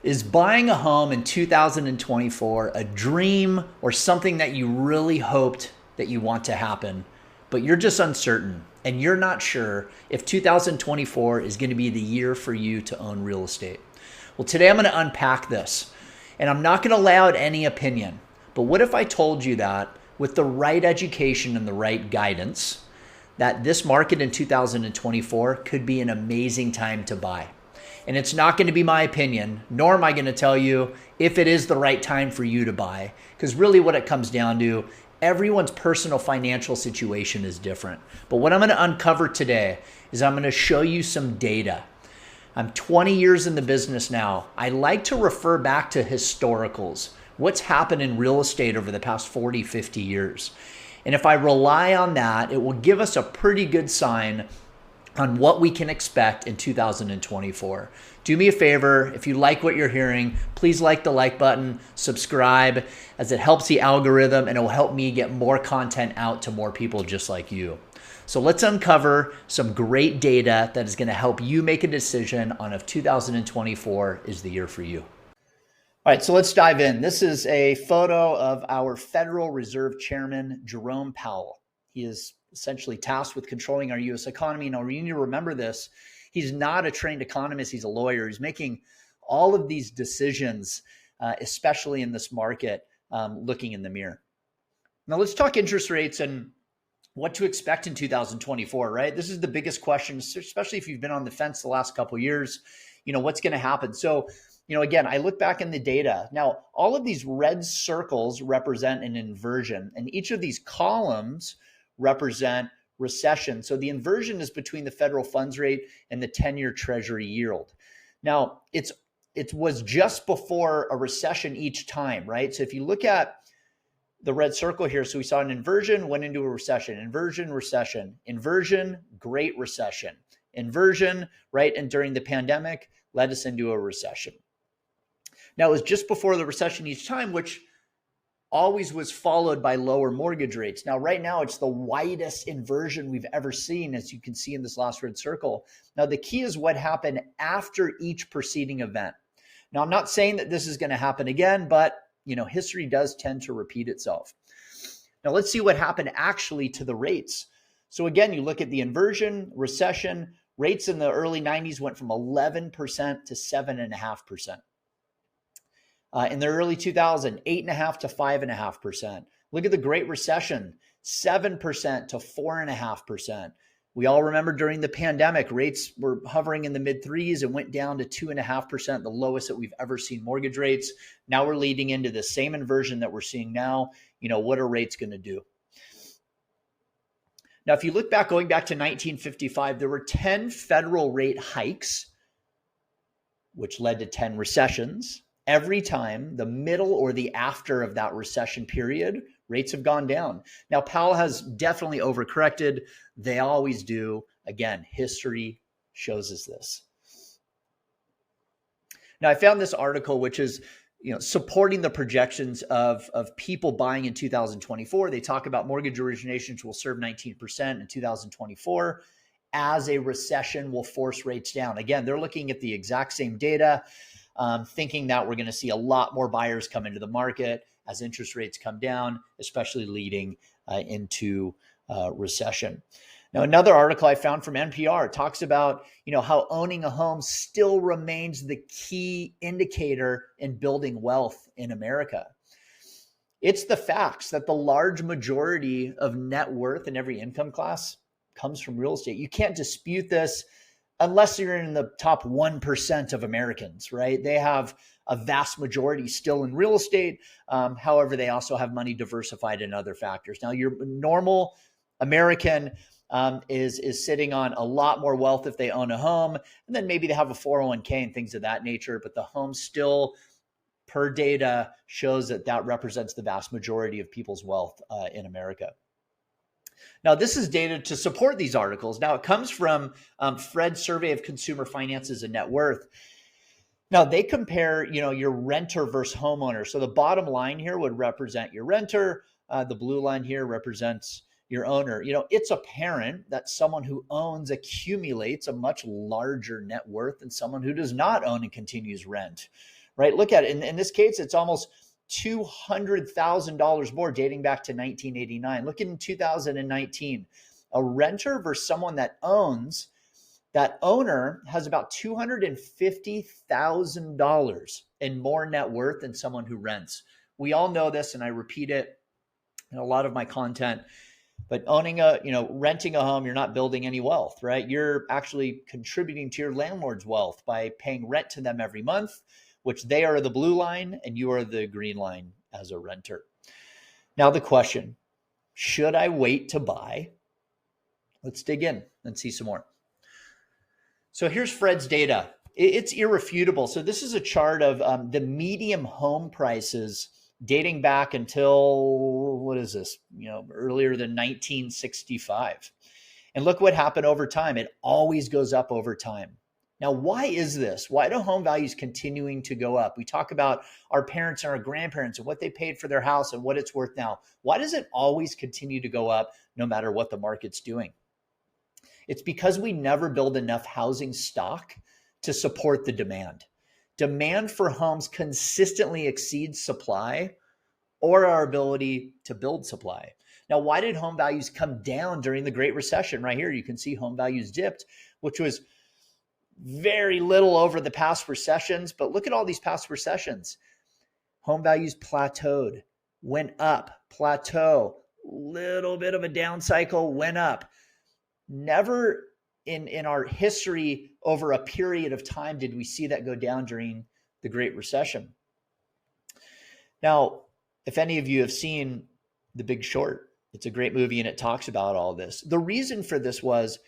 Is buying a home in 2024 a dream or something that you really hoped that you want to happen, but you're just uncertain and you're not sure if 2024 is going to be the year for you to own real estate? Well, today I'm going to unpack this, and I'm not going to lay out any opinion. But what if I told you that with the right education and the right guidance, that this market in 2024 could be an amazing time to buy? And it's not going to be my opinion, nor am I going to tell you if it is the right time for you to buy, because really what it comes down to, everyone's personal financial situation is different. But what I'm going to uncover today is I'm going to show you some data. I'm 20 years in the business now. I like to refer back to historicals. What's happened in real estate over the past 40, 50 years? And if I rely on that, it will give us a pretty good sign on what we can expect in 2024. Do me a favor, if you like what you're hearing, please like the like button, subscribe, as it helps the algorithm and it will help me get more content out to more people just like you. So let's uncover some great data that is going to help you make a decision on if 2024 is the year for you. All right, so let's dive in. This is a photo of our Federal Reserve Chairman, Jerome Powell. He is essentially tasked with controlling our U.S. economy. Now, you need to remember this. He's not a trained economist. He's a lawyer. He's making all of these decisions, especially in this market, looking in the mirror. Now, let's talk interest rates and what to expect in 2024, right? This is the biggest question, especially if you've been on the fence the last couple of years. What's going to happen? So, again, I look back in the data. Now, all of these red circles represent an inversion, and each of these columns represent recession. So the inversion is between the federal funds rate and the 10-year treasury yield. Now, it was just before a recession each time, right? So if you look at the red circle here, so we saw an inversion, went into a recession, inversion, recession, inversion, great recession, inversion, right? And during the pandemic, led us into a recession. Now, it was just before the recession each time, which always was followed by lower mortgage rates. Now, right now, it's the widest inversion we've ever seen, as you can see in this last red circle. Now, the key is what happened after each preceding event. Now, I'm not saying that this is going to happen again, but, history does tend to repeat itself. Now, let's see what happened actually to the rates. So again, you look at the inversion, recession, rates in the early 90s went from 11% to 7.5%. In the early 2000s, 8.5% to 5.5%. Look at the Great Recession, 7% to 4.5%. We all remember during the pandemic, rates were hovering in the mid threes and went down to 2.5%, the lowest that we've ever seen mortgage rates. Now we're leading into the same inversion that we're seeing now. What are rates going to do? Now, if you look back, going back to 1955, there were 10 federal rate hikes, which led to 10 recessions. Every time, the middle or the after of that recession period, rates have gone down. Now, Powell has definitely overcorrected. They always do. Again, history shows us this. Now, I found this article, which is supporting the projections of people buying in 2024. They talk about mortgage originations will serve 19% in 2024 as a recession will force rates down. Again, they're looking at the exact same data. Thinking that we're going to see a lot more buyers come into the market as interest rates come down, especially leading into recession. Now, another article I found from NPR talks about how owning a home still remains the key indicator in building wealth in America. It's the facts that the large majority of net worth in every income class comes from real estate. You can't dispute this. Unless you're in the top 1% of Americans, right? They have a vast majority still in real estate. However, they also have money diversified in other factors. Now, your normal American is sitting on a lot more wealth if they own a home, and then maybe they have a 401k and things of that nature, but the home still, per data, shows that represents the vast majority of people's wealth in America. Now, this is data to support these articles. Now, it comes from Fred's Survey of Consumer Finances and Net Worth. Now, they compare, your renter versus homeowner. So the bottom line here would represent your renter. The blue line here represents your owner. It's apparent that someone who owns accumulates a much larger net worth than someone who does not own and continues rent, right? Look at it. In this case, it's almost $200,000 more dating back to 1989. Look in 2019, a renter versus someone that owns, that owner has about $250,000 in more net worth than someone who rents. We all know this, and I repeat it in a lot of my content, but renting a home, you're not building any wealth, right? You're actually contributing to your landlord's wealth by paying rent to them every month, which they are the blue line and you are the green line as a renter. Now the question, should I wait to buy? Let's dig in and see some more. So here's Fred's data. It's irrefutable. So this is a chart of the median home prices dating back until, what is this? Earlier than 1965. And look what happened over time. It always goes up over time. Now, why is this? Why do home values continuing to go up? We talk about our parents and our grandparents and what they paid for their house and what it's worth now. Why does it always continue to go up no matter what the market's doing? It's because we never build enough housing stock to support the demand. Demand for homes consistently exceeds supply or our ability to build supply. Now, why did home values come down during the Great Recession? Right here, you can see home values dipped, which was very little over the past recessions. But look at all these past recessions. Home values plateaued, went up, plateau, little bit of a down cycle, went up. Never in our history over a period of time did we see that go down during the Great Recession. Now, if any of you have seen The Big Short, it's a great movie and it talks about all this. The reason for this was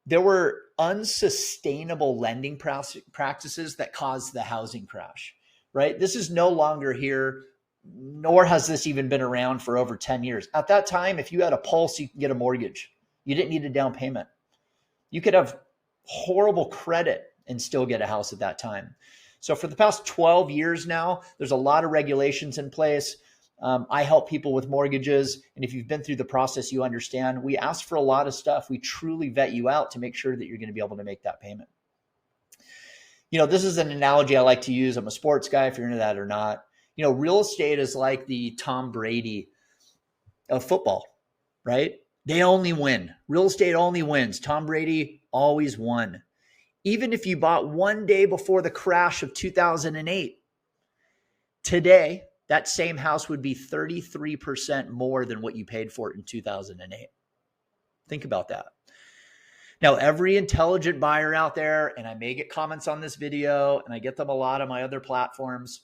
there were unsustainable lending practices that caused the housing crash, right? This is no longer here, nor has this even been around for over 10 years. At that time, if you had a pulse, you could get a mortgage. You didn't need a down payment. You could have horrible credit and still get a house at that time. So for the past 12 years now, there's a lot of regulations in place. I help people with mortgages. And if you've been through the process, you understand we ask for a lot of stuff. We truly vet you out to make sure that you're going to be able to make that payment. This is an analogy I like to use. I'm a sports guy, if you're into that or not. Real estate is like the Tom Brady of football, right? They only win. Real estate only wins. Tom Brady always won. Even if you bought one day before the crash of 2008, today, that same house would be 33% more than what you paid for it in 2008. Think about that. Now, every intelligent buyer out there, and I may get comments on this video, and I get them a lot on my other platforms,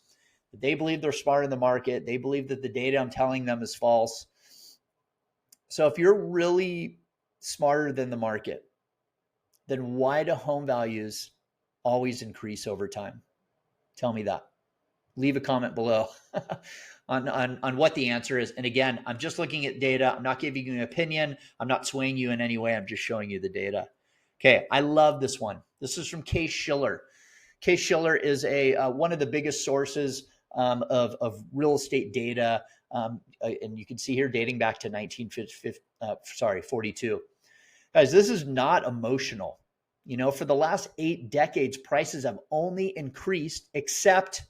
they believe they're smart in the market. They believe that the data I'm telling them is false. So if you're really smarter than the market, then why do home values always increase over time? Tell me that. Leave a comment below on what the answer is. And again, I'm just looking at data. I'm not giving you an opinion. I'm not swaying you in any way. I'm just showing you the data. Okay, I love this one. This is from Case-Shiller. Case-Shiller is one of the biggest sources of real estate data. And you can see here dating back to 1942. Guys, this is not emotional. For the last 8 decades, prices have only increased except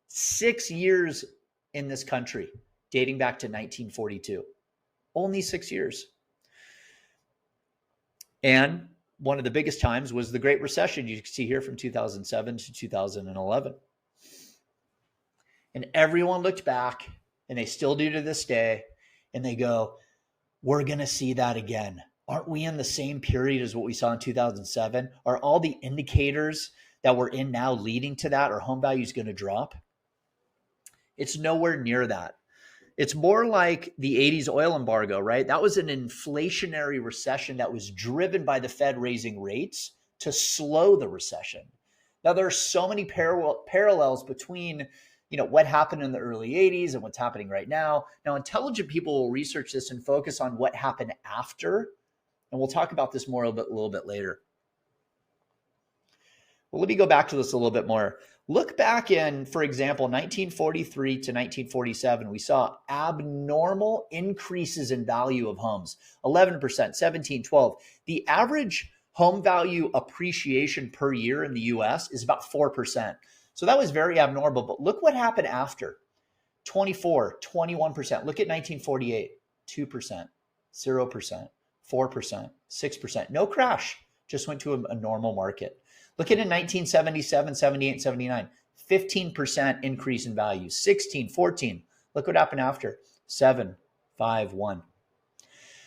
6 years in this country, dating back to 1942. Only 6 years. And one of the biggest times was the Great Recession. You can see here from 2007 to 2011. And everyone looked back, and they still do to this day, and they go, we're going to see that again. Aren't we in the same period as what we saw in 2007? Are all the indicators that we're in now leading to that? Are home values going to drop? It's nowhere near that. It's more like the 80s oil embargo, right? That was an inflationary recession that was driven by the Fed raising rates to slow the recession. Now, there are so many parallels between what happened in the early 80s and what's happening right now. Now, intelligent people will research this and focus on what happened after. And we'll talk about this more a little bit later. Well, let me go back to this a little bit more. Look back in, for example, 1943 to 1947, we saw abnormal increases in value of homes, 11%, 17, 12. The average home value appreciation per year in the US is about 4%. So that was very abnormal. But look what happened after 24, 21%. Look at 1948, 2%, 0%, 4%, 6%. No crash, just went to a normal market. Look at in 1977, 78, 79, 15% increase in value, 16, 14. Look what happened after 7, 5, 1.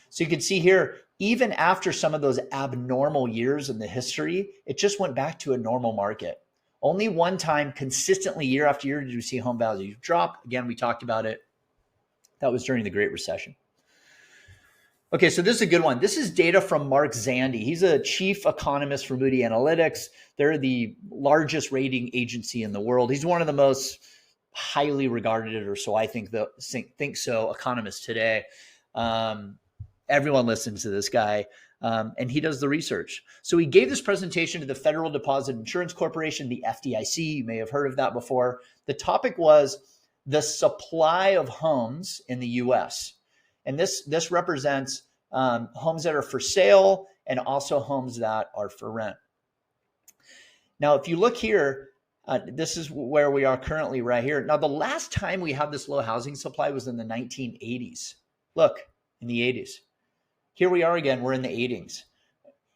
So you can see here, even after some of those abnormal years in the history, it just went back to a normal market. Only one time consistently year after year did we see home values drop. Again, we talked about it. That was during the Great Recession. Okay, so this is a good one. This is data from Mark Zandi. He's a chief economist for Moody Analytics. They're the largest rating agency in the world. He's one of the most highly regarded, or so I think so, economists today. Everyone listens to this guy, and he does the research. So he gave this presentation to the Federal Deposit Insurance Corporation, the FDIC. You may have heard of that before. The topic was the supply of homes in the U.S., and this represents homes that are for sale and also homes that are for rent. Now, if you look here, this is where we are currently right here. Now, the last time we had this low housing supply was in the 1980s. Look, in the 80s. Here we are again, we're in the 80s.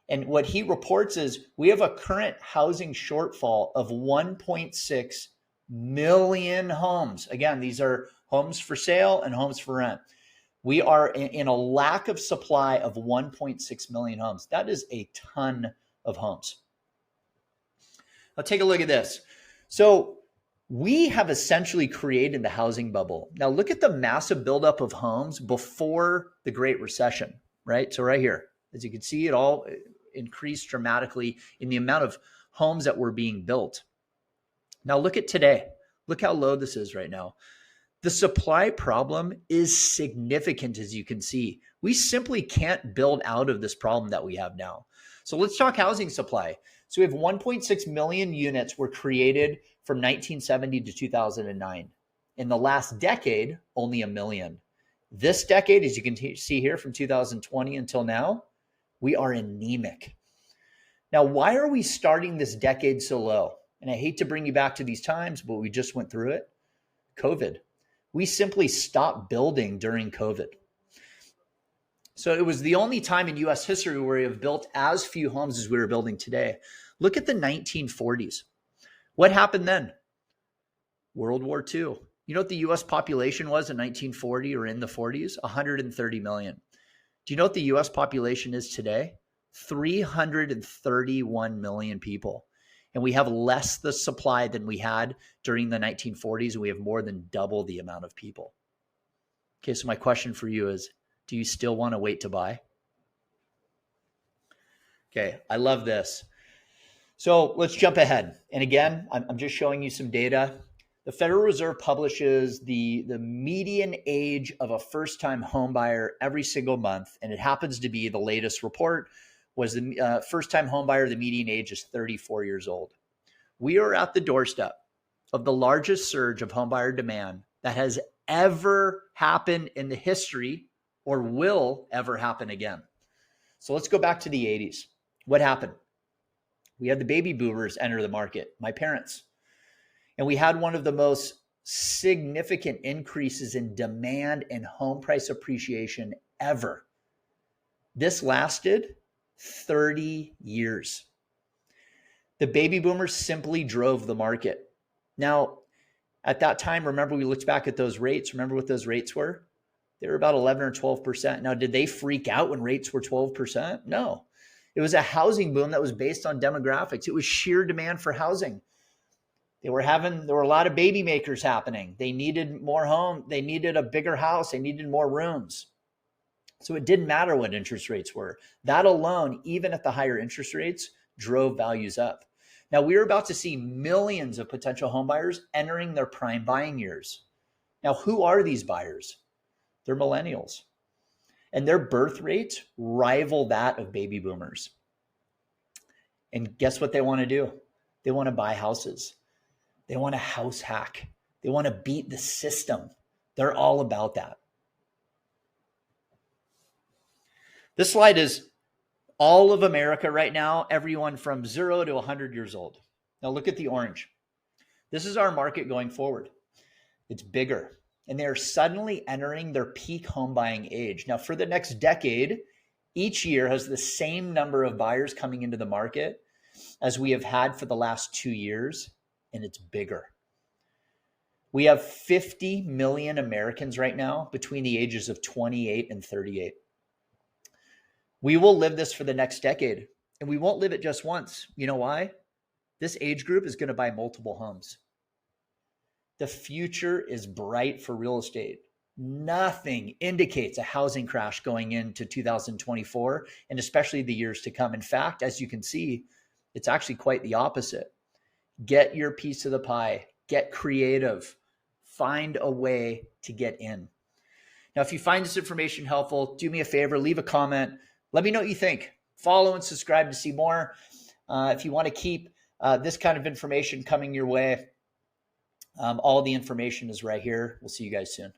And what he reports is we have a current housing shortfall of 1.6 million homes. Again, these are homes for sale and homes for rent. We are in a lack of supply of 1.6 million homes. That is a ton of homes. Now take a look at this. So we have essentially created the housing bubble. Now look at the massive buildup of homes before the Great Recession, right? So right here, as you can see, it all increased dramatically in the amount of homes that were being built. Now look at today. Look how low this is right now. The supply problem is significant, as you can see. We simply can't build out of this problem that we have now. So let's talk housing supply. So we have 1.6 million units were created from 1970 to 2009. In the last decade, only a million. This decade, as you can see here, from 2020 until now, we are anemic. Now, why are we starting this decade so low? And I hate to bring you back to these times, but we just went through it. COVID. We simply stopped building during COVID. So it was the only time in US history where we have built as few homes as we were building today. Look at the 1940s. What happened then? World War II. You know what the US population was in 1940 or in the 40s? 130 million. Do you know what the US population is today? 331 million people. And we have less the supply than we had during the 1940s, and we have more than double the amount of people. Okay, so my question for you is, do you still want to wait to buy? Okay, I love this. So let's jump ahead. And again, I'm just showing you some data. The Federal Reserve publishes the median age of a first-time home buyer every single month, and it happens to be the latest report was the first-time home buyer, the median age is 34 years old. We are at the doorstep of the largest surge of homebuyer demand that has ever happened in the history or will ever happen again. So let's go back to the 80s. What happened? We had the baby boomers enter the market, my parents. And we had one of the most significant increases in demand and home price appreciation ever. This lasted 30 years. The baby boomers simply drove the market. Now, at that time, remember we looked back at those rates. Remember what those rates were? They were about 11 or 12%. Now, did they freak out when rates were 12%? No. It was a housing boom that was based on demographics. It was sheer demand for housing. There were a lot of baby makers happening. They needed more home. They needed a bigger house. They needed more rooms. So it didn't matter what interest rates were. That alone, even at the higher interest rates, drove values up. Now we're about to see millions of potential home buyers entering their prime buying years. Now, who are these buyers? They're millennials. And their birth rates rival that of baby boomers. And guess what they want to do? They want to buy houses. They want to house hack. They want to beat the system. They're all about that. This slide is all of America right now, everyone from 0 to 100 years old. Now look at the orange. This is our market going forward. It's bigger. And they're suddenly entering their peak home buying age. Now, for the next decade, each year has the same number of buyers coming into the market as we have had for the last 2 years, and it's bigger. We have 50 million Americans right now between the ages of 28 and 38. We will live this for the next decade, and we won't live it just once. You know why? This age group is going to buy multiple homes. The future is bright for real estate. Nothing indicates a housing crash going into 2024, and especially the years to come. In fact, as you can see, it's actually quite the opposite. Get your piece of the pie, get creative, find a way to get in. Now, if you find this information helpful, do me a favor, leave a comment. Let me know what you think. Follow and subscribe to see more. If you want to keep this kind of information coming your way, all the information is right here. We'll see you guys soon.